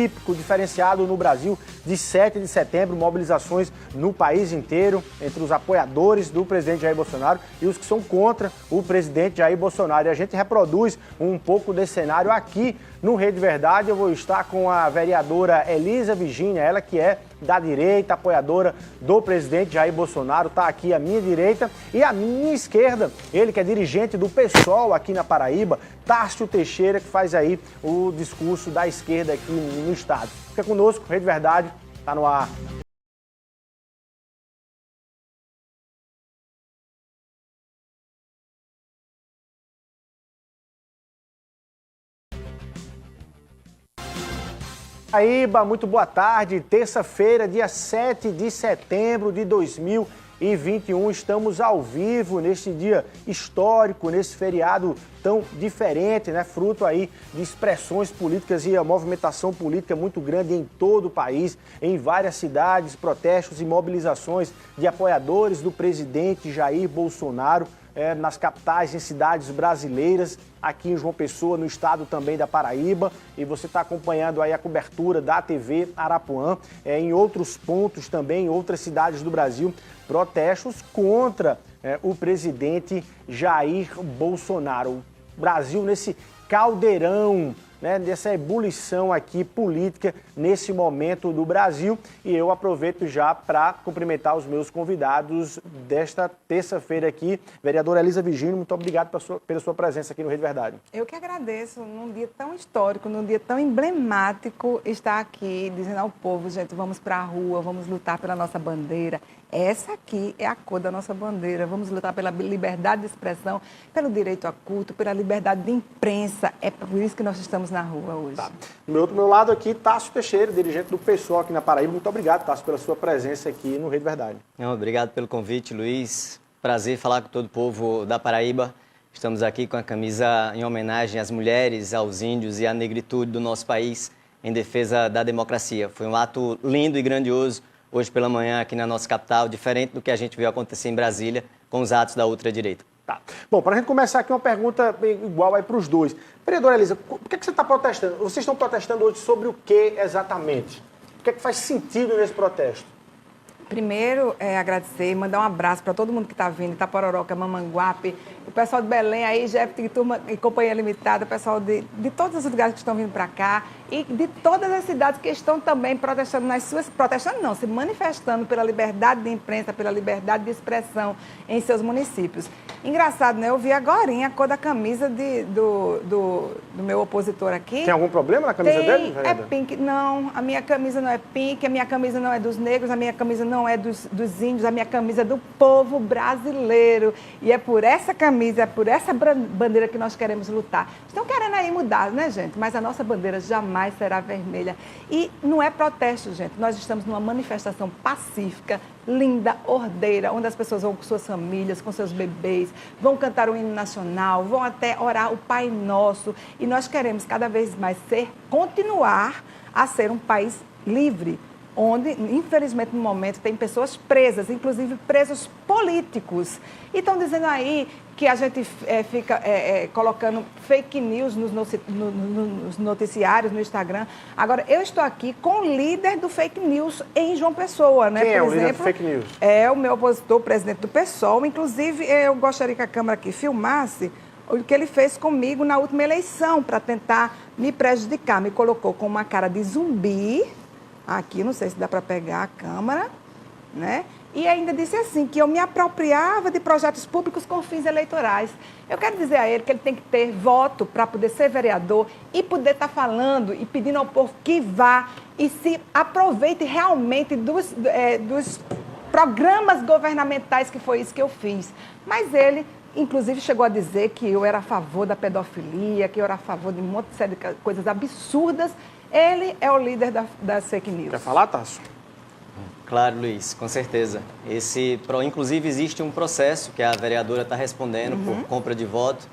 típico, diferenciado no Brasil, de 7 de setembro, mobilizações no país inteiro, entre os apoiadores do presidente Jair Bolsonaro e os que são contra o presidente Jair Bolsonaro. E a gente reproduz um pouco desse cenário aqui no Rede Verdade. Eu vou estar com a vereadora Elisa Virgínia, ela que é da direita, apoiadora do presidente Jair Bolsonaro, está aqui à minha direita, e à minha esquerda, ele que é dirigente do PSOL aqui na Paraíba, Tássio Teixeira, que faz aí o discurso da esquerda aqui no estado. Fica conosco, Rede Verdade, está no ar. Paraíba, muito boa tarde. Terça-feira, dia 7 de setembro de 2021. Estamos ao vivo neste dia histórico, nesse feriado tão diferente, né? Fruto aí de expressões políticas e a movimentação política muito grande em todo o país, em várias cidades, protestos e mobilizações de apoiadores do presidente Jair Bolsonaro. Nas capitais, em cidades brasileiras, aqui em João Pessoa, no estado também da Paraíba, e você está acompanhando aí a cobertura da TV Arapuã, em outros pontos também, em outras cidades do Brasil, protestos contra o presidente Jair Bolsonaro. O Brasil nesse caldeirão, né, dessa ebulição aqui política nesse momento do Brasil. E eu aproveito já para cumprimentar os meus convidados desta terça-feira aqui. Vereadora Elisa Virgínia, muito obrigado pela sua presença aqui no Rede Verdade. Eu que agradeço, num dia tão histórico, num dia tão emblemático, estar aqui dizendo ao povo, gente, vamos para a rua, vamos lutar pela nossa bandeira. Essa aqui é a cor da nossa bandeira. Vamos lutar pela liberdade de expressão, pelo direito a culto, pela liberdade de imprensa. É por isso que nós estamos na rua hoje. Tá. Do meu lado aqui, Tássio Teixeira, dirigente do PSOL aqui na Paraíba. Muito obrigado, Tássio, pela sua presença aqui no Rede Verdade. Obrigado pelo convite, Luiz. Prazer falar com todo o povo da Paraíba. Estamos aqui com a camisa em homenagem às mulheres, aos índios e à negritude do nosso país em defesa da democracia. Foi um ato lindo e grandioso hoje pela manhã aqui na nossa capital, diferente do que a gente viu acontecer em Brasília com os atos da ultradireita. Tá. Bom, para a gente começar aqui uma pergunta igual aí para os dois. Vereadora Elisa, por que você está protestando? Vocês estão protestando hoje sobre o que exatamente? O que é que faz sentido nesse protesto? Primeiro, agradecer, mandar um abraço para todo mundo que está vindo, Itapororoca, Mamanguape, o pessoal de Belém, aí, Jeff, Turma e Companhia Limitada, o pessoal de todos os lugares que estão vindo para cá e de todas as cidades que estão também protestando se manifestando pela liberdade de imprensa, pela liberdade de expressão em seus municípios. Engraçado, né? Eu vi agorinha a cor da camisa do meu opositor aqui. Tem algum problema na camisa dele, vereador? É pink. Não, a minha camisa não é pink, a minha camisa não é dos negros, a minha camisa não é dos índios, a minha camisa é do povo brasileiro. E é por essa camisa, é por essa bandeira que nós queremos lutar. Estão querendo aí mudar, né, gente? Mas a nossa bandeira jamais será vermelha. E não é protesto, gente. Nós estamos numa manifestação pacífica, linda, ordeira, onde as pessoas vão com suas famílias, com seus bebês, vão cantar o hino nacional, vão até orar o Pai Nosso. E nós queremos cada vez mais continuar a ser um país livre, onde, infelizmente, no momento, tem pessoas presas, inclusive presos políticos. E estão dizendo aí que a gente fica colocando fake news nos noticiários, no Instagram. Agora, eu estou aqui com o líder do fake news em João Pessoa, né? Quem é Por o exemplo, líder do fake news? É o meu opositor, o presidente do PSOL. Inclusive, eu gostaria que a câmera aqui filmasse o que ele fez comigo na última eleição para tentar me prejudicar. Me colocou com uma cara de zumbi. Aqui, não sei se dá para pegar a câmera, né? E ainda disse assim, que eu me apropriava de projetos públicos com fins eleitorais. Eu quero dizer a ele que ele tem que ter voto para poder ser vereador e poder estar falando e pedindo ao povo que vá e se aproveite realmente dos programas governamentais, que foi isso que eu fiz. Mas ele, inclusive, chegou a dizer que eu era a favor da pedofilia, que eu era a favor de um monte de coisas absurdas. Ele é o líder das fake news. Quer falar, Tássio? Claro, Luiz, com certeza. Inclusive, existe um processo que a vereadora está respondendo por compra de voto,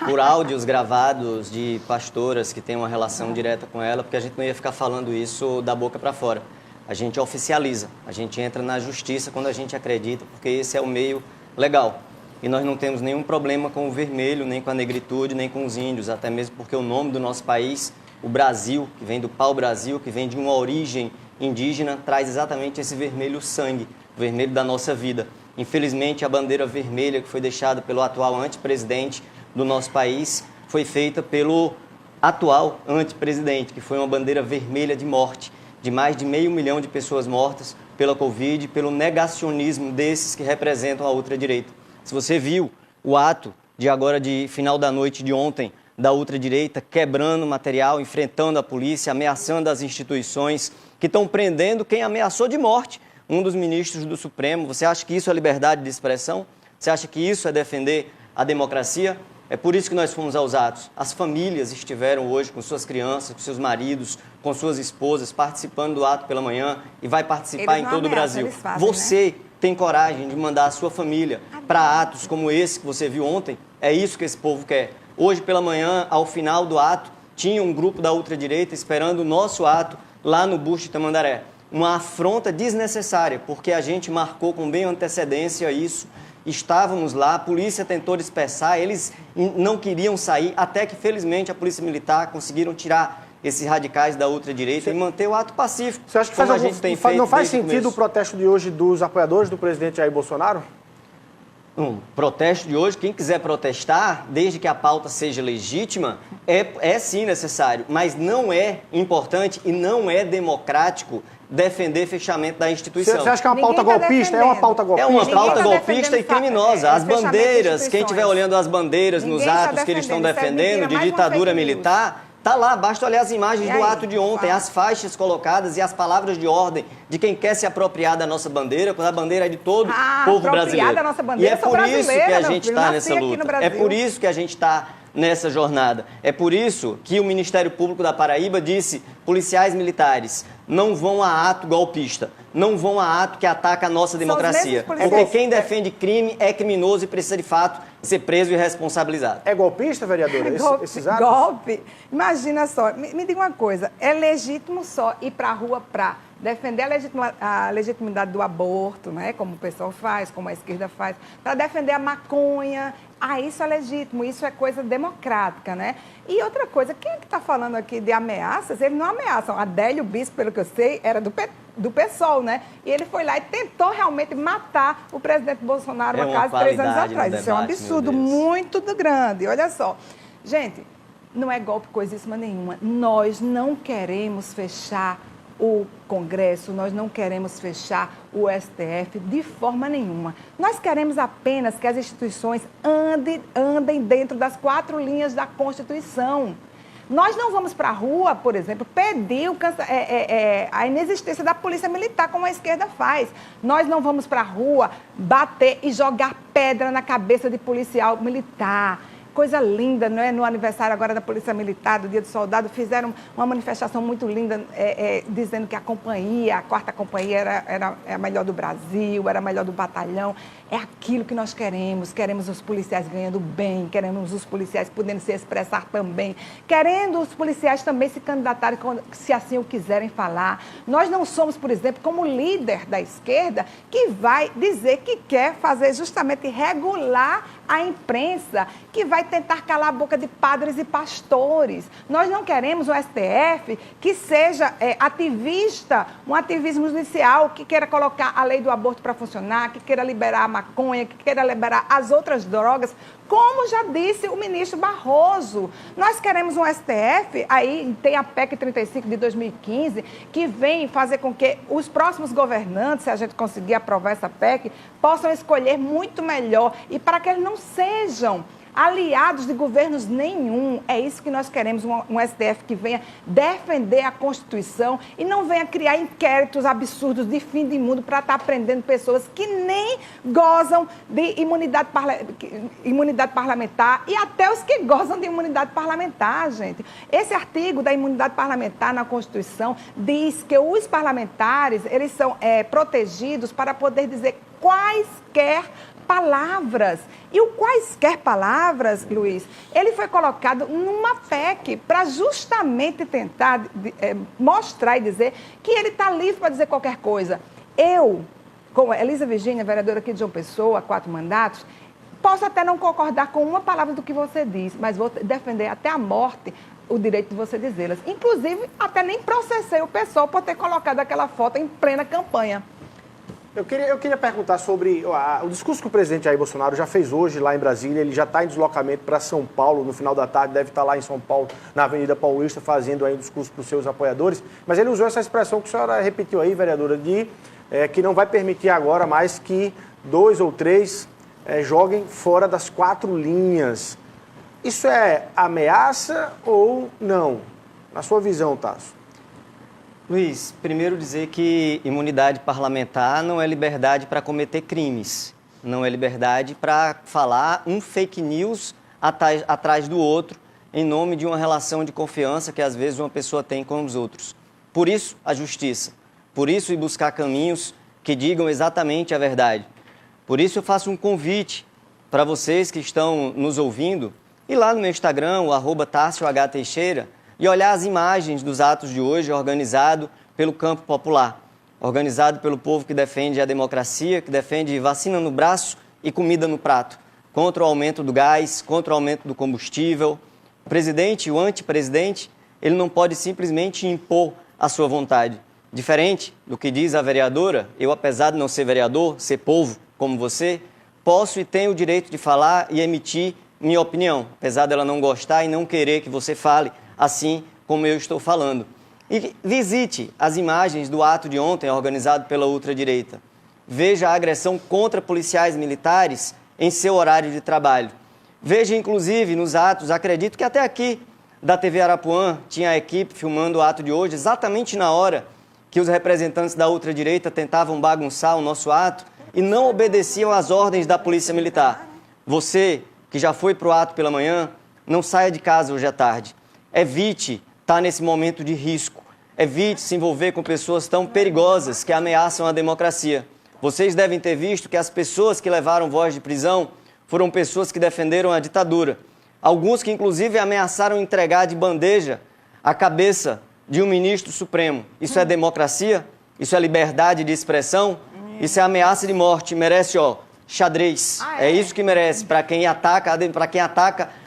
por áudios gravados de pastoras que têm uma relação direta com ela, porque a gente não ia ficar falando isso da boca para fora. A gente oficializa, a gente entra na justiça quando a gente acredita, porque esse é o meio legal. E nós não temos nenhum problema com o vermelho, nem com a negritude, nem com os índios, até mesmo porque o nome do nosso país O Brasil, que vem do pau-brasil, que vem de uma origem indígena, traz exatamente esse vermelho sangue, o vermelho da nossa vida. Infelizmente, a bandeira vermelha que foi deixada pelo atual antepresidente do nosso país foi feita pelo atual antepresidente, que foi uma bandeira vermelha de morte, de mais de 500 mil de pessoas mortas pela Covid, pelo negacionismo desses que representam a ultradireita. Se você viu o ato de final da noite de ontem, da ultradireita, quebrando material, enfrentando a polícia, ameaçando as instituições, que estão prendendo quem ameaçou de morte um dos ministros do Supremo. Você acha que isso é liberdade de expressão? Você acha que isso é defender a democracia? É por isso que nós fomos aos atos. As famílias estiveram hoje com suas crianças, com seus maridos, com suas esposas, participando do ato pela manhã e vai participar em todo o Brasil. Você tem coragem de mandar a sua família para atos como esse que você viu ontem? É isso que esse povo quer. Hoje pela manhã, ao final do ato, tinha um grupo da ultradireita esperando o nosso ato lá no Busto de Tamandaré. Uma afronta desnecessária, porque a gente marcou com bem antecedência isso. Estávamos lá, a polícia tentou dispersar, eles não queriam sair, até que, felizmente, a polícia militar conseguiram tirar esses radicais da ultradireita e manter o ato pacífico. Você acha que não faz sentido o protesto de hoje dos apoiadores do presidente Jair Bolsonaro? Protesto de hoje, quem quiser protestar, desde que a pauta seja legítima, é sim necessário, mas não é importante e não é democrático defender fechamento da instituição. Você acha que é uma pauta golpista? É uma pauta golpista? É uma pauta golpista e criminosa. As bandeiras, quem estiver olhando as bandeiras nos atos que eles estão defendendo de ditadura militar, está lá, basta olhar as imagens do ato de ontem, as faixas colocadas e as palavras de ordem de quem quer se apropriar da nossa bandeira, quando a bandeira é de todo o povo brasileiro. Da nossa bandeira, e é por isso que a gente está nessa luta. É por isso que a gente está nessa jornada. É por isso que o Ministério Público da Paraíba disse: policiais militares não vão a ato golpista, não vão a ato que ataca a nossa democracia. Porque quem defende crime é criminoso e precisa, de fato, ser preso e responsabilizado. É golpista, vereadora, esses atos? Golpe? Imagina só, me diga uma coisa, é legítimo só ir para a rua para defender a legitimidade do aborto, né, como o pessoal faz, como a esquerda faz, para defender a maconha. Isso é legítimo, isso é coisa democrática, né? E outra coisa, quem é que está falando aqui de ameaças? Eles não ameaçam. Adélio Bispo, pelo que eu sei, era do PSOL, né? E ele foi lá e tentou realmente matar o presidente Bolsonaro há quase 3 anos atrás. Isso é um absurdo muito grande. Olha só. Gente, não é golpe coisíssima nenhuma. Nós não queremos fechar o Congresso, nós não queremos fechar o STF de forma nenhuma. Nós queremos apenas que as instituições andem dentro das 4 linhas da Constituição. Nós não vamos para a rua, por exemplo, pedir a inexistência da polícia militar, como a esquerda faz. Nós não vamos para a rua bater e jogar pedra na cabeça de policial militar. Coisa linda, não é? No aniversário agora da Polícia Militar, do Dia do Soldado, fizeram uma manifestação muito linda, dizendo que a 4ª companhia era a melhor do Brasil, era a melhor do batalhão. É aquilo que nós queremos. Queremos os policiais ganhando bem, queremos os policiais podendo se expressar também, querendo os policiais também se candidatarem, se assim o quiserem falar. Nós não somos, por exemplo, como líder da esquerda, que vai dizer que quer fazer justamente regular a imprensa, que vai tentar calar a boca de padres e pastores. Nós não queremos um STF que seja ativista, um ativismo judicial, que queira colocar a lei do aborto para funcionar, que queira liberar a maconha, que queira liberar as outras drogas, como já disse o ministro Barroso. Nós queremos um STF, aí tem a PEC 35 de 2015, que vem fazer com que os próximos governantes, se a gente conseguir aprovar essa PEC, possam escolher muito melhor e para que eles não sejam aliados de governos nenhum. É isso que nós queremos, um STF que venha defender a Constituição e não venha criar inquéritos absurdos de fim de mundo para estar prendendo pessoas que nem gozam de imunidade parlamentar e até os que gozam de imunidade parlamentar, gente. Esse artigo da imunidade parlamentar na Constituição diz que os parlamentares, eles são protegidos para poder dizer quaisquer palavras. E o quaisquer palavras, Luiz, ele foi colocado numa PEC para justamente tentar mostrar e dizer que ele está livre para dizer qualquer coisa. Eu, como Elisa Virgínia, vereadora aqui de João Pessoa, 4 mandatos, posso até não concordar com uma palavra do que você diz, mas vou defender até a morte o direito de você dizê-las. Inclusive, até nem processei o pessoal por ter colocado aquela foto em plena campanha. Eu queria perguntar sobre o discurso que o presidente Jair Bolsonaro já fez hoje lá em Brasília. Ele já está em deslocamento para São Paulo, no final da tarde, deve estar lá em São Paulo, na Avenida Paulista, fazendo aí um discurso para os seus apoiadores. Mas ele usou essa expressão que a senhora repetiu aí, vereadora, de que não vai permitir agora mais que 2 ou 3 joguem fora das 4 linhas. Isso é ameaça ou não? Na sua visão, Tasso. Luiz, primeiro dizer que imunidade parlamentar não é liberdade para cometer crimes, não é liberdade para falar um fake news atrás do outro, em nome de uma relação de confiança que às vezes uma pessoa tem com os outros. Por isso, a justiça. Por isso, ir buscar caminhos que digam exatamente a verdade. Por isso, eu faço um convite para vocês que estão nos ouvindo, ir lá no meu Instagram, o @TárcioH_Teixeira, e olhar as imagens dos atos de hoje, organizado pelo campo popular, organizado pelo povo que defende a democracia, que defende vacina no braço e comida no prato, contra o aumento do gás, contra o aumento do combustível. O presidente e o antepresidente, ele não pode simplesmente impor a sua vontade. Diferente do que diz a vereadora, eu, apesar de não ser vereador, ser povo como você, posso e tenho o direito de falar e emitir minha opinião, apesar dela não gostar e não querer que você fale assim como eu estou falando. E visite as imagens do ato de ontem organizado pela ultradireita. Veja a agressão contra policiais militares em seu horário de trabalho. Veja, inclusive, nos atos, acredito que até aqui da TV Arapuã tinha a equipe filmando o ato de hoje, exatamente na hora que os representantes da ultradireita tentavam bagunçar o nosso ato e não obedeciam às ordens da Polícia Militar. Você, que já foi para o ato pela manhã, não saia de casa hoje à tarde. Evite estar nesse momento de risco. Evite se envolver com pessoas tão perigosas que ameaçam a democracia. Vocês devem ter visto que as pessoas que levaram voz de prisão foram pessoas que defenderam a ditadura. Alguns que, inclusive, ameaçaram entregar de bandeja a cabeça de um ministro supremo. Isso é democracia? Isso é liberdade de expressão? Isso é ameaça de morte. Merece, xadrez. É isso que merece para quem ataca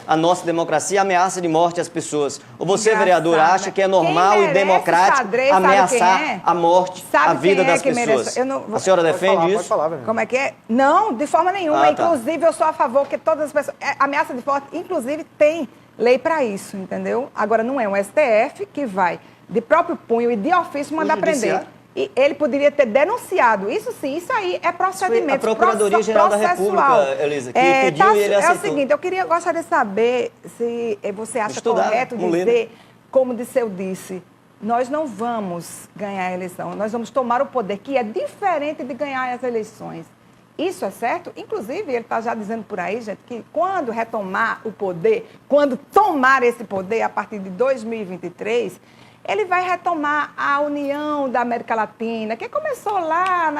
a nossa democracia, ameaça de morte às pessoas. Ou você, vereador, acha que é normal e democrático xadrez, ameaçar a morte, a vida das pessoas? A senhora defende isso? Pode falar, velho. Como é que é? Não, de forma nenhuma. Tá. Inclusive, eu sou a favor que todas as pessoas... Ameaça de morte, inclusive, tem lei para isso, entendeu? Agora, não é um STF que vai, de próprio punho e de ofício, mandar prender. E ele poderia ter denunciado. Isso sim, isso aí é procedimento. A Procuradoria-Geral da República, Elisa, que pediu e ele aceitou. É o seguinte, gostaria de saber se você acha correto dizer, como Disseu disse, nós não vamos ganhar a eleição, nós vamos tomar o poder, que é diferente de ganhar as eleições. Isso é certo? Inclusive, ele está já dizendo por aí, gente, que quando retomar o poder, quando tomar esse poder a partir de 2023... ele vai retomar a união da América Latina, que começou lá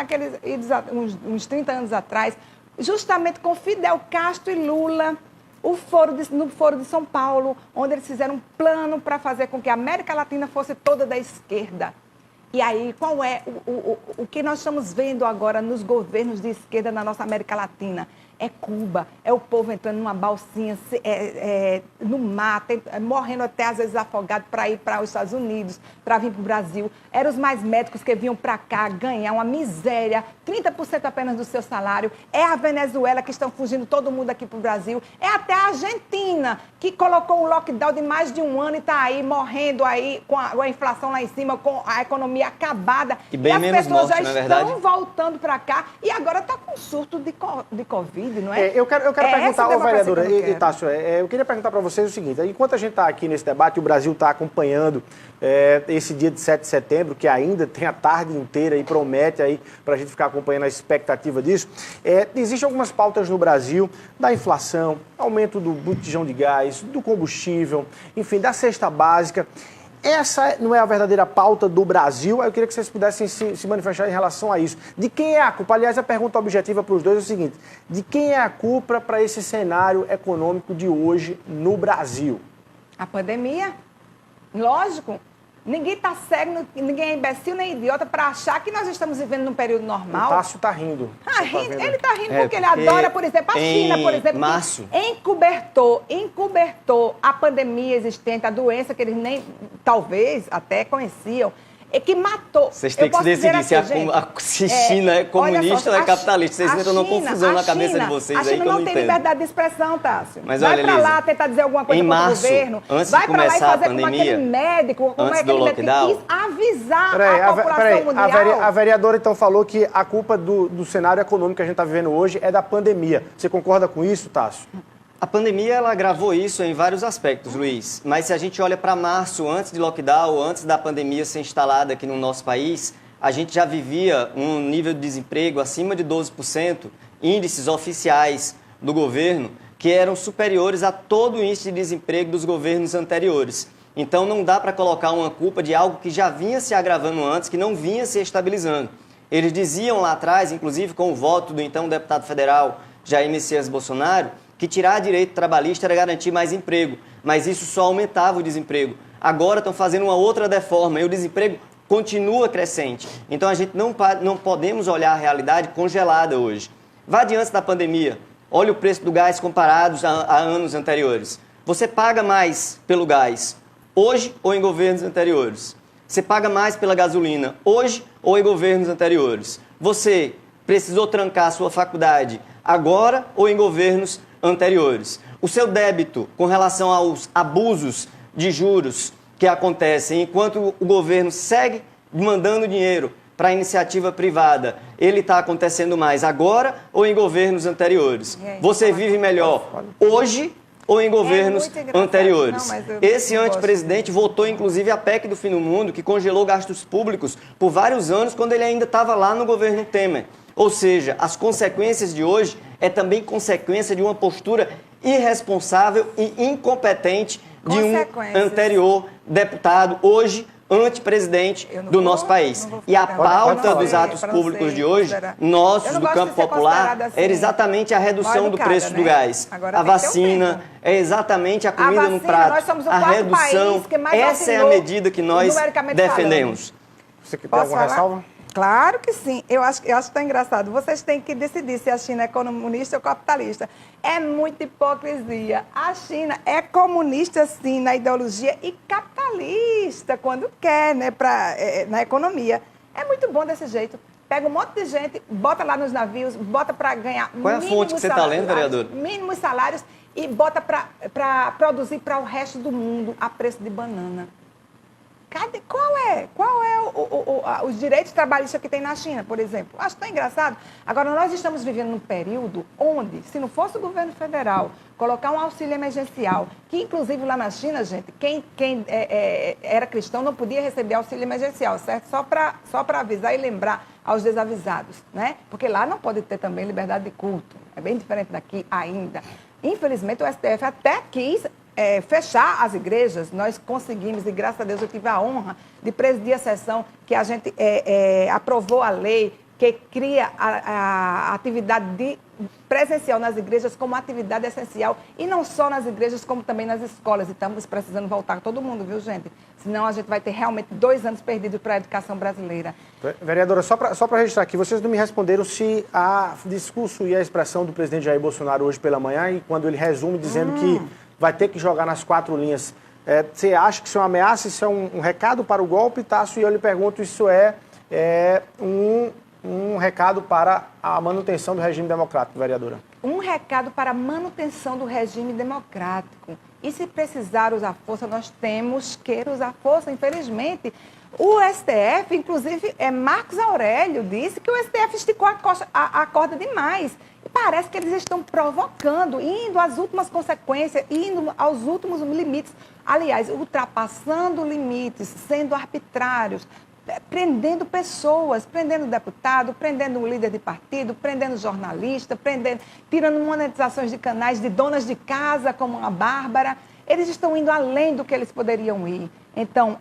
uns 30 anos atrás, justamente com Fidel Castro e Lula, no Foro de São Paulo, onde eles fizeram um plano para fazer com que a América Latina fosse toda da esquerda. E aí, qual é o que nós estamos vendo agora nos governos de esquerda na nossa América Latina? É Cuba, é o povo entrando numa balsinha no mar, morrendo até às vezes afogado para ir para os Estados Unidos, para vir para o Brasil. Eram os mais médicos que vinham para cá ganhar uma miséria, 30% apenas do seu salário. É a Venezuela que estão fugindo todo mundo aqui para o Brasil. É até a Argentina que colocou um lockdown de mais de um ano e está aí morrendo aí com a inflação lá em cima, com a economia acabada. E bem menos morte, não é verdade? As pessoas já estão voltando para cá e agora está com surto de Covid. Não é? Eu quero perguntar, vereadora e Tássio, eu queria perguntar para vocês o seguinte, enquanto a gente está aqui nesse debate, o Brasil está acompanhando esse dia de 7 de setembro, que ainda tem a tarde inteira e promete aí para a gente ficar acompanhando a expectativa disso, existem algumas pautas no Brasil da inflação, aumento do botijão de gás, do combustível, enfim, da cesta básica. Essa não é a verdadeira pauta do Brasil. Eu queria que vocês pudessem se manifestar em relação a isso. De quem é a culpa? Aliás, a pergunta objetiva para os dois é o seguinte: de quem é a culpa para esse cenário econômico de hoje no Brasil? A pandemia? Lógico. Ninguém está cego, ninguém é imbecil nem idiota para achar que nós estamos vivendo num período normal. O Tássio está rindo. Ele está rindo porque ele adora, por exemplo, a China, por exemplo, março, encobertou a pandemia existente, a doença que eles nem, talvez, até conheciam. Que matou. Vocês têm que se decidir se China é comunista ou é capitalista. Vocês entram numa confusão na cabeça de vocês aí que eu não entendo. A China não tem liberdade de expressão, Tássio. Mas vai olha, para lá tentar dizer alguma coisa contra o governo. Antes vai de para lá e começar fazer a pandemia, como aquele médico, como aquele médico que quis avisar a população mundial. A vereadora então falou que a culpa do cenário econômico que a gente está vivendo hoje é da pandemia. Você concorda com isso, Tássio? A pandemia, ela agravou isso em vários aspectos, Luiz. Mas se a gente olha para março, antes de lockdown, antes da pandemia ser instalada aqui no nosso país, a gente já vivia um nível de desemprego acima de 12%, índices oficiais do governo, que eram superiores a todo o índice de desemprego dos governos anteriores. Então, não dá para colocar uma culpa de algo que já vinha se agravando antes, que não vinha se estabilizando. Eles diziam lá atrás, inclusive com o voto do então deputado federal Jair Messias Bolsonaro, que tirar direito trabalhista era garantir mais emprego, mas isso só aumentava o desemprego. Agora estão fazendo uma outra deforma e o desemprego continua crescente. Então a gente não podemos olhar a realidade congelada hoje. Vá diante da pandemia, olha o preço do gás comparados a anos anteriores. Você paga mais pelo gás hoje ou em governos anteriores? Você paga mais pela gasolina hoje ou em governos anteriores? Você precisou trancar a sua faculdade agora ou em governos anteriores? O seu débito com relação aos abusos de juros que acontecem enquanto o governo segue mandando dinheiro para a iniciativa privada, ele está acontecendo mais agora ou em governos anteriores? Você vive melhor hoje ou em governos anteriores? Esse antepresidente votou, inclusive, a PEC do fim do mundo, que congelou gastos públicos por vários anos, quando ele ainda estava lá no governo Temer. Ou seja, as consequências de hoje é também consequência de uma postura irresponsável e incompetente de um anterior deputado, hoje antepresidente do nosso país. E a pauta dos atos públicos de hoje, nossos do campo popular, era exatamente a redução do preço do gás. A vacina, é exatamente a comida no prato. A redução, essa é a medida que nós defendemos. Você quer ter alguma ressalva? Claro que sim. Eu acho que está engraçado. Vocês têm que decidir se a China é comunista ou capitalista. É muita hipocrisia. A China é comunista, sim, na ideologia e capitalista, quando quer, né, na economia. É muito bom desse jeito. Pega um monte de gente, bota lá nos navios, bota para ganhar Qual é a fonte que você está lendo, vereador? Mínimos salários e bota para produzir para o resto do mundo a preço de banana. Qual é os direitos trabalhistas que tem na China, por exemplo? Acho tão engraçado. Agora, nós estamos vivendo num período onde, se não fosse o governo federal colocar um auxílio emergencial, que inclusive lá na China, gente, quem era cristão não podia receber auxílio emergencial, certo? Só para avisar e lembrar aos desavisados, né? Porque lá não pode ter também liberdade de culto. É bem diferente daqui ainda. Infelizmente, o STF até quis fechar as igrejas. Nós conseguimos, e graças a Deus eu tive a honra de presidir a sessão que a gente aprovou a lei que cria a atividade presencial nas igrejas como atividade essencial, e não só nas igrejas, como também nas escolas. E estamos precisando voltar todo mundo, viu, gente? Senão a gente vai ter realmente 2 anos perdidos para a educação brasileira. Vereadora, só para registrar aqui, vocês não me responderam se a discurso e a expressão do presidente Jair Bolsonaro hoje pela manhã, e quando ele resume dizendo que vai ter que jogar nas 4 linhas, você acha que isso é uma ameaça, isso é um recado para o golpe, Tássio? E eu lhe pergunto, isso é um recado para a manutenção do regime democrático, vereadora? Um recado para a manutenção do regime democrático. E se precisar usar força, nós temos que usar força, infelizmente. O STF, inclusive, Marcos Aurélio disse que o STF esticou a corda demais. E parece que eles estão provocando, indo às últimas consequências, indo aos últimos limites. Aliás, ultrapassando limites, sendo arbitrários, prendendo pessoas, prendendo deputado, prendendo um líder de partido, prendendo jornalista, tirando monetizações de canais de donas de casa, como a Bárbara. Eles estão indo além do que eles poderiam ir. Então,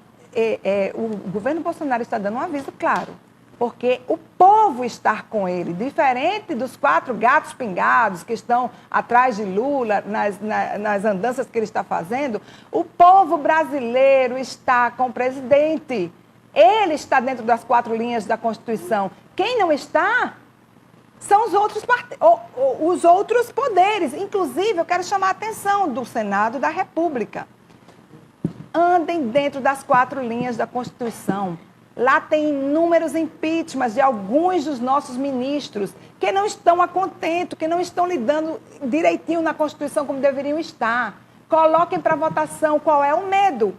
o governo Bolsonaro está dando um aviso claro. porque o povo está com ele, diferente dos 4 gatos pingados que estão atrás de Lula, nas andanças que ele está fazendo, o povo brasileiro está com o presidente. Ele está dentro das 4 linhas da Constituição. Quem não está são os outros poderes. Inclusive, eu quero chamar a atenção do Senado da República. Andem dentro das 4 linhas da Constituição. Lá tem inúmeros impeachments de alguns dos nossos ministros que não estão a contento, que não estão lidando direitinho na Constituição como deveriam estar. Coloquem para votação qual é o medo.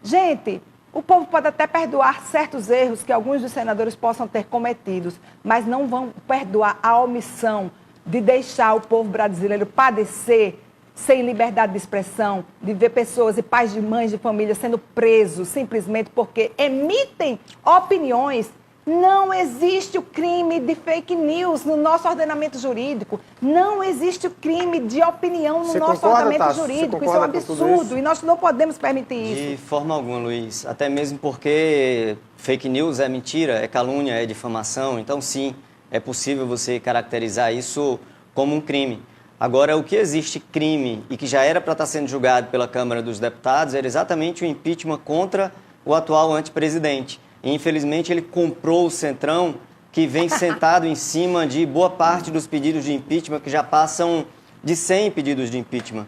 Gente, o povo pode até perdoar certos erros que alguns dos senadores possam ter cometidos, mas não vão perdoar a omissão de deixar o povo brasileiro padecer sem liberdade de expressão, de ver pessoas e pais de mães de família sendo presos simplesmente porque emitem opiniões. Não existe o crime de fake news no nosso ordenamento jurídico. Não existe o crime de opinião no nosso ordenamento jurídico. Isso é um absurdo e nós não podemos permitir isso. De forma alguma, Luiz. Até mesmo porque fake news é mentira, é calúnia, é difamação. Então, sim, é possível você caracterizar isso como um crime. Agora, o que existe crime e que já era para estar sendo julgado pela Câmara dos Deputados era exatamente o impeachment contra o atual antepresidente. E, infelizmente, ele comprou o Centrão, que vem sentado em cima de boa parte dos pedidos de impeachment, que já passam de 100 pedidos de impeachment.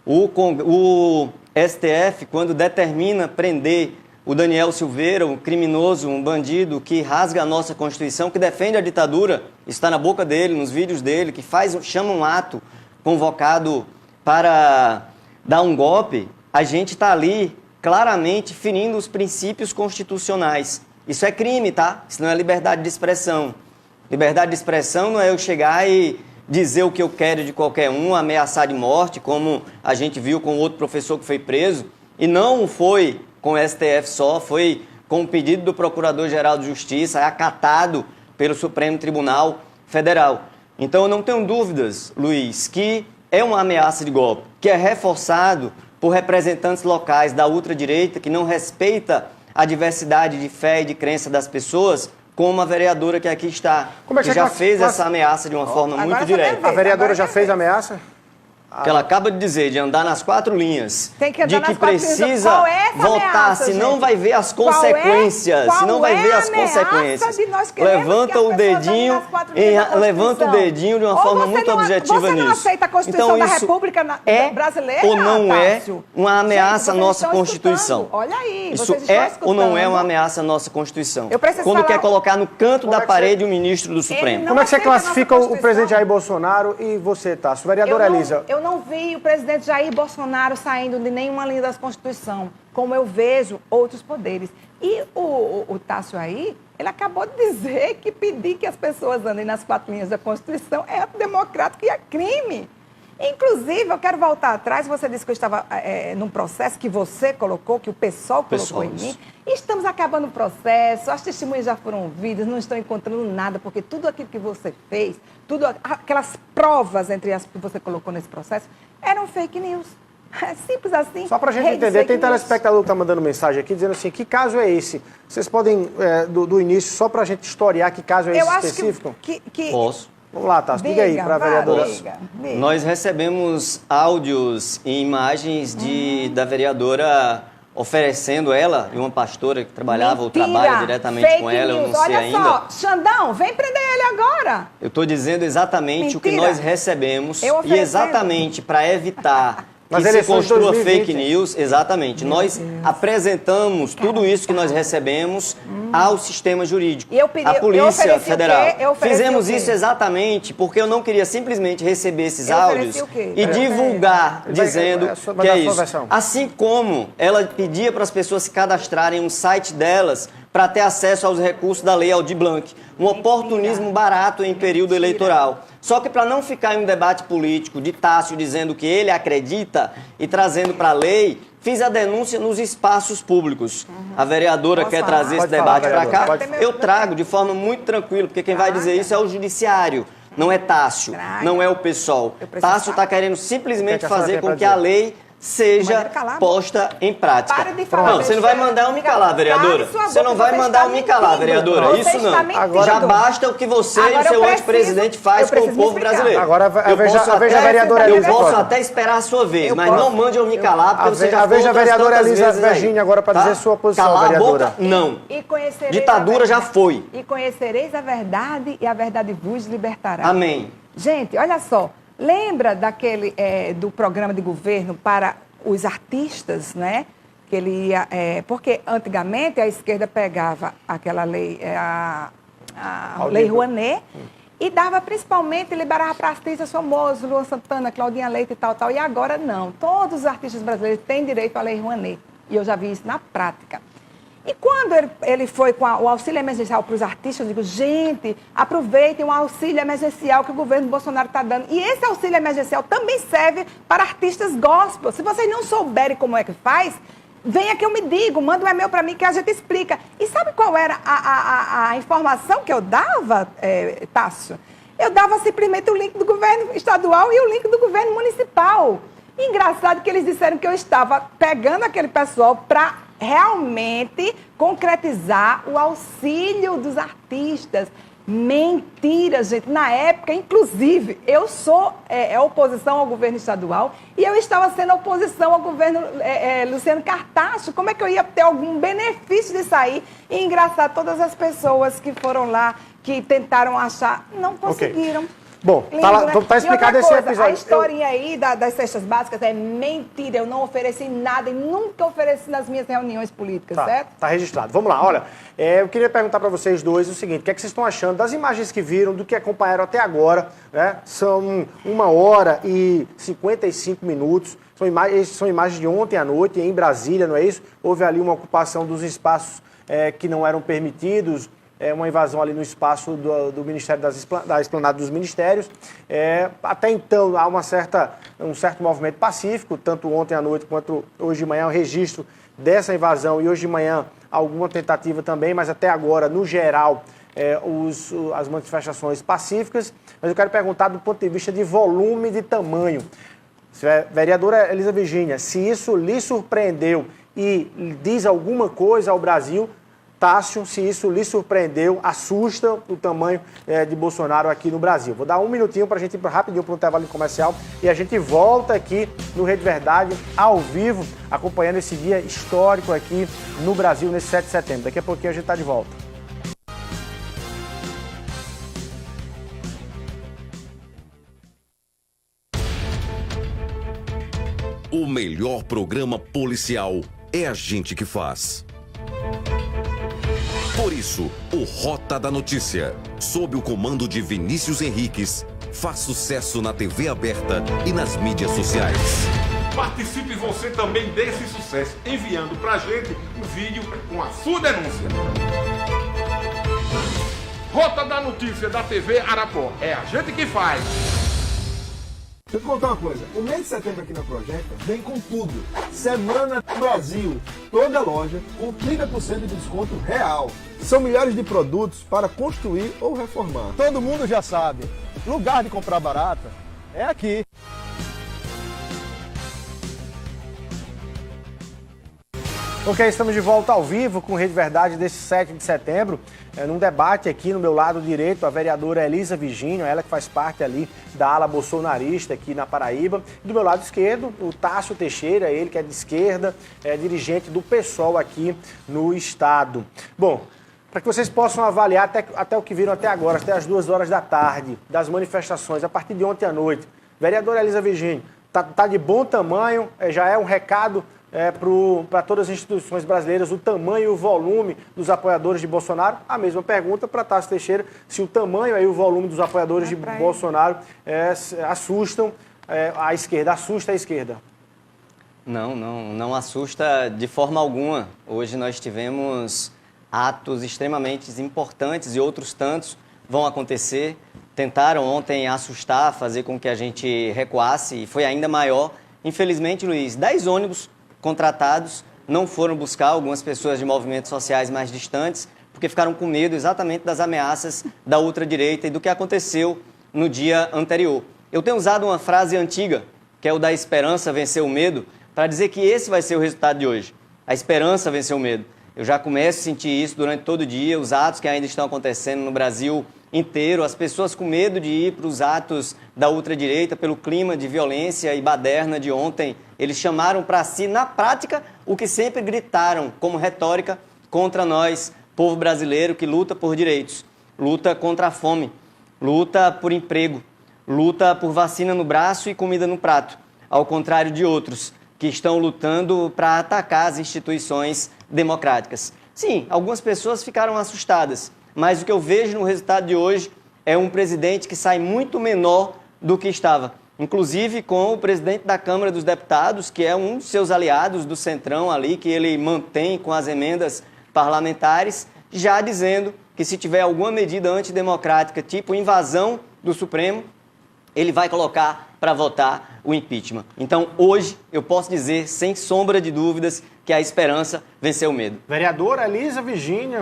O STF, quando determina prender o Daniel Silveira, um criminoso, um bandido que rasga a nossa Constituição, que defende a ditadura, está na boca dele, nos vídeos dele, que chama um ato convocado para dar um golpe, a gente está ali claramente ferindo os princípios constitucionais. Isso é crime, tá? Isso não é liberdade de expressão. Liberdade de expressão não é eu chegar e dizer o que eu quero de qualquer um, ameaçar de morte, como a gente viu com outro professor que foi preso, e não foi com o STF só, foi com o pedido do Procurador-Geral de Justiça, acatado pelo Supremo Tribunal Federal. Então, eu não tenho dúvidas, Luiz, que é uma ameaça de golpe, que é reforçado por representantes locais da ultradireita que não respeita a diversidade de fé e de crença das pessoas, como a vereadora que aqui está, que já fez essa ameaça de uma forma muito direta. A vereadora já fez a ameaça? Que ela acaba de dizer, de andar nas 4 linhas, tem que andar de que nas 4 precisa votar, ameaça, senão gente? vai ver as consequências, senão vai ver as consequências. Levanta o dedinho de uma forma muito objetiva nisso. Você não aceita a Constituição da República Brasileira, ou não é Tássio? uma ameaça à nossa Constituição? Olha aí, isso é ou não é uma ameaça à nossa Constituição? Quando quer colocar no canto da parede o ministro do Supremo. Como é que você classifica o presidente Jair Bolsonaro e você, Tássio? Vereadora Elisa. Eu não vi o presidente Jair Bolsonaro saindo de nenhuma linha da Constituição, como eu vejo outros poderes. E o Tássio aí, ele acabou de dizer que pedir que as pessoas andem nas 4 linhas da Constituição é antidemocrático e é crime. Inclusive, eu quero voltar atrás, você disse que eu estava num processo que você colocou, que o PSOL colocou em mim. Estamos acabando o processo, as testemunhas já foram ouvidas, não estão encontrando nada, porque tudo aquilo que você fez, aquelas provas entre as que você colocou nesse processo, eram fake news. É simples assim. Só para a gente entender, tem telespectador que está mandando mensagem aqui, dizendo assim, que caso é esse? Vocês podem, do início, só para a gente historiar que caso é esse específico? Posso. Vamos lá, Tássio, diga aí para a vereadora. Nós recebemos áudios e imagens da vereadora oferecendo ela e uma pastora que trabalhava ou trabalha diretamente com ela, eu não sei ainda. Olha só, Xandão, vem prender ele agora. Eu estou dizendo exatamente o que nós recebemos e exatamente para evitar que se construa fake news, exatamente. Nós apresentamos tudo isso que nós recebemos ao sistema jurídico, à Polícia Federal. Fizemos isso exatamente porque eu não queria simplesmente receber esses áudios e divulgar, dizendo que é isso. Assim como ela pedia para as pessoas se cadastrarem no site delas para ter acesso aos recursos da Lei Aldir Blanc. Um oportunismo barato em período eleitoral. Só que para não ficar em um debate político de Tássio dizendo que ele acredita e trazendo para a lei, fiz a denúncia nos espaços públicos. A vereadora quer trazer esse debate para cá? Eu trago de forma muito tranquila, porque quem vai dizer isso é o judiciário, não é Tássio, não é o PSOL. Tássio está querendo simplesmente fazer com que a lei seja posta em prática. Para de falar. Não, você não vai mandar eu me calar, vereadora. Você não vai mandar eu me calar, vereadora. Isso não. Agora, já basta o que você e o seu antepresidente faz com o povo brasileiro. Agora, veja a vereadora Eu Elisa. posso até esperar a sua vez, mas não mande eu me calar, porque você já veja a vereadora Elisa Virgínia agora para dizer sua posição, calar vereadora. A boca, não. E ditadura já foi. E conhecereis a verdade e a verdade vos libertará. Amém. Gente, olha só. Lembra daquele do programa de governo para os artistas, né? Que ele ia, porque antigamente a esquerda pegava aquela lei, a Lei Rouanet, e dava principalmente, liberava para artistas famosos, Luan Santana, Claudinha Leite e tal. E agora não. Todos os artistas brasileiros têm direito à Lei Rouanet. E eu já vi isso na prática. E quando ele foi com o auxílio emergencial para os artistas, eu digo, gente, aproveitem o auxílio emergencial que o governo Bolsonaro está dando. E esse auxílio emergencial também serve para artistas gospel. Se vocês não souberem como é que faz, venha que eu me digo, manda um e-mail para mim que a gente explica. E sabe qual era a informação que eu dava, Tássio? Eu dava simplesmente o link do governo estadual e o link do governo municipal. Engraçado que eles disseram que eu estava pegando aquele pessoal para realmente concretizar o auxílio dos artistas. Mentira, gente. Na época, inclusive, eu sou oposição ao governo estadual e eu estava sendo oposição ao governo Luciano Cartacho. Como é que eu ia ter algum benefício de sair e engraçar todas as pessoas que foram lá, que tentaram achar, não conseguiram. Okay. Bom, tá explicado esse episódio. A historinha aí das cestas básicas é mentira. Eu não ofereci nada e nunca ofereci nas minhas reuniões políticas, certo? Tá registrado. Vamos lá, olha, eu queria perguntar para vocês dois o seguinte, o que é que vocês estão achando das imagens que viram, do que acompanharam até agora, né? São 1h e 55 minutos, são imagens de ontem à noite em Brasília, não é isso? Houve ali uma ocupação dos espaços que não eram permitidos, uma invasão ali no espaço do Ministério da Esplanada dos Ministérios. Até então, há um certo movimento pacífico, tanto ontem à noite quanto hoje de manhã, o registro dessa invasão e hoje de manhã alguma tentativa também, mas até agora, no geral, as manifestações pacíficas. Mas eu quero perguntar do ponto de vista de volume e de tamanho. Vereadora Elisa Virgínia, se isso lhe surpreendeu e diz alguma coisa ao Brasil, Tássio, se isso lhe surpreendeu, assusta o tamanho de Bolsonaro aqui no Brasil. Vou dar um minutinho para a gente ir rapidinho para um intervalo comercial e a gente volta aqui no Rede Verdade, ao vivo, acompanhando esse dia histórico aqui no Brasil, nesse 7 de setembro. Daqui a pouquinho a gente está de volta. O melhor programa policial é a gente que faz. Por isso, o Rota da Notícia, sob o comando de Vinícius Henriques, faz sucesso na TV aberta e nas mídias sociais. Participe você também desse sucesso, enviando pra gente um vídeo com a sua denúncia. Rota da Notícia da TV Arapó, é a gente que faz. Deixa eu te contar uma coisa, o mês de setembro aqui na Projecta vem com tudo. Semana Brasil, toda loja com 30% de desconto real. São milhares de produtos para construir ou reformar. Todo mundo já sabe, lugar de comprar barata é aqui. Ok, estamos de volta ao vivo com Rede Verdade desse 7 de setembro, num debate aqui no meu lado direito, a vereadora Elisa Virgínia, ela que faz parte ali da ala bolsonarista aqui na Paraíba. Do meu lado esquerdo, o Tássio Teixeira, ele que é de esquerda, dirigente do PSOL aqui no estado. Bom, para que vocês possam avaliar até o que viram até agora, até as 2 horas da tarde, das manifestações, a partir de ontem à noite, vereadora Elisa Virgínia, tá de bom tamanho, já é um recado para todas as instituições brasileiras, o tamanho e o volume dos apoiadores de Bolsonaro. A mesma pergunta para Tássio Teixeira, se o tamanho e o volume dos apoiadores de Bolsonaro assustam a esquerda, assusta a esquerda. Não assusta de forma alguma. Hoje nós tivemos atos extremamente importantes e outros tantos vão acontecer. Tentaram ontem assustar, fazer com que a gente recuasse e foi ainda maior. Infelizmente, Luiz, 10 ônibus contratados não foram buscar algumas pessoas de movimentos sociais mais distantes, porque ficaram com medo exatamente das ameaças da ultradireita e do que aconteceu no dia anterior. Eu tenho usado uma frase antiga, que é o da esperança vencer o medo, para dizer que esse vai ser o resultado de hoje. A esperança venceu o medo. Eu já começo a sentir isso durante todo o dia, os atos que ainda estão acontecendo no Brasil inteiro, as pessoas com medo de ir para os atos da ultradireita pelo clima de violência e baderna de ontem. Eles chamaram para si, na prática, o que sempre gritaram como retórica contra nós, povo brasileiro que luta por direitos, luta contra a fome, luta por emprego, luta por vacina no braço e comida no prato, ao contrário de outros que estão lutando para atacar as instituições democráticas. Sim, algumas pessoas ficaram assustadas, mas o que eu vejo no resultado de hoje é um presidente que sai muito menor do que estava. Inclusive com o presidente da Câmara dos Deputados, que é um dos seus aliados do Centrão ali, que ele mantém com as emendas parlamentares, já dizendo que se tiver alguma medida antidemocrática, tipo invasão do Supremo, ele vai colocar para votar o impeachment. Então, hoje, eu posso dizer, sem sombra de dúvidas, que a esperança venceu o medo. Vereadora Elisa Virgínia,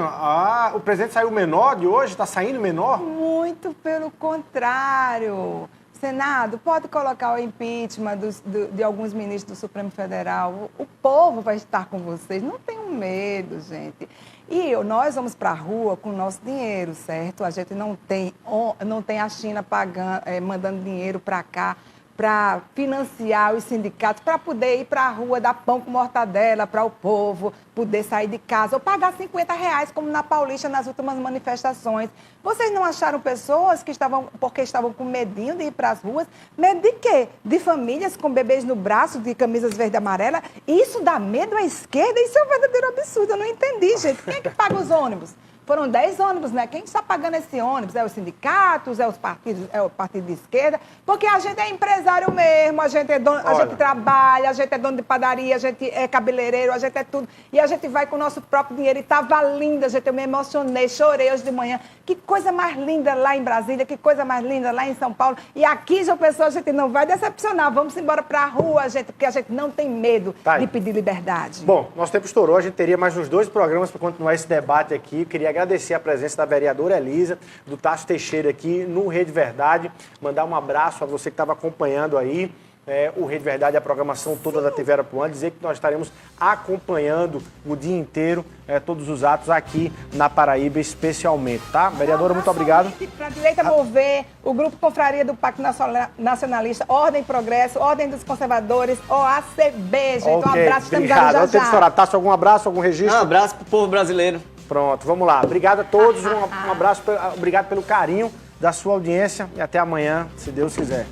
o presidente saiu menor de hoje? Está saindo menor? Muito pelo contrário. Senado, pode colocar o impeachment de alguns ministros do Supremo Federal. O povo vai estar com vocês. Não tenham medo, gente. E nós vamos para a rua com o nosso dinheiro, certo? A gente não tem a China pagando, mandando dinheiro para cá para financiar os sindicatos, para poder ir para a rua dar pão com mortadela para o povo poder sair de casa, ou pagar R$50, como na Paulista, nas últimas manifestações. Vocês não acharam pessoas que porque estavam com medinho de ir para as ruas? Medo de quê? De famílias com bebês no braço, de camisas verde e amarela? Isso dá medo à esquerda? Isso é um verdadeiro absurdo. Eu não entendi, gente. Quem é que paga os ônibus? Foram 10 ônibus, né? Quem está pagando esse ônibus? É os sindicatos, é os partidos, é o partido de esquerda? Porque a gente é empresário mesmo, a gente é dono, a gente trabalha, a gente é dono de padaria, a gente é cabeleireiro, a gente é tudo. E a gente vai com o nosso próprio dinheiro. E estava linda, gente. Eu me emocionei, chorei hoje de manhã. Que coisa mais linda lá em Brasília, que coisa mais linda lá em São Paulo. E aqui, João Pessoa, a gente não vai decepcionar. Vamos embora para a rua, gente, porque a gente não tem medo de pedir liberdade. Bom, nosso tempo estourou. A gente teria mais uns 2 programas para continuar esse debate aqui. Queria agradecer a presença da vereadora Elisa, do Tasso Teixeira aqui no Rede Verdade. Mandar um abraço a você que estava acompanhando aí o Rede Verdade, a programação toda da TV Arapuã. Dizer que nós estaremos acompanhando o dia inteiro todos os atos aqui na Paraíba, especialmente, tá? Vereadora, muito obrigado. Para a direita mover, o Grupo Confraria do Pacto Nacionalista, Ordem e Progresso, Ordem dos Conservadores, OACB, gente. Um abraço, estamos obrigado. Já. Tasso, algum abraço, algum registro? Um abraço para o povo brasileiro. Pronto, vamos lá. Obrigado a todos, um abraço, obrigado pelo carinho da sua audiência e até amanhã, se Deus quiser.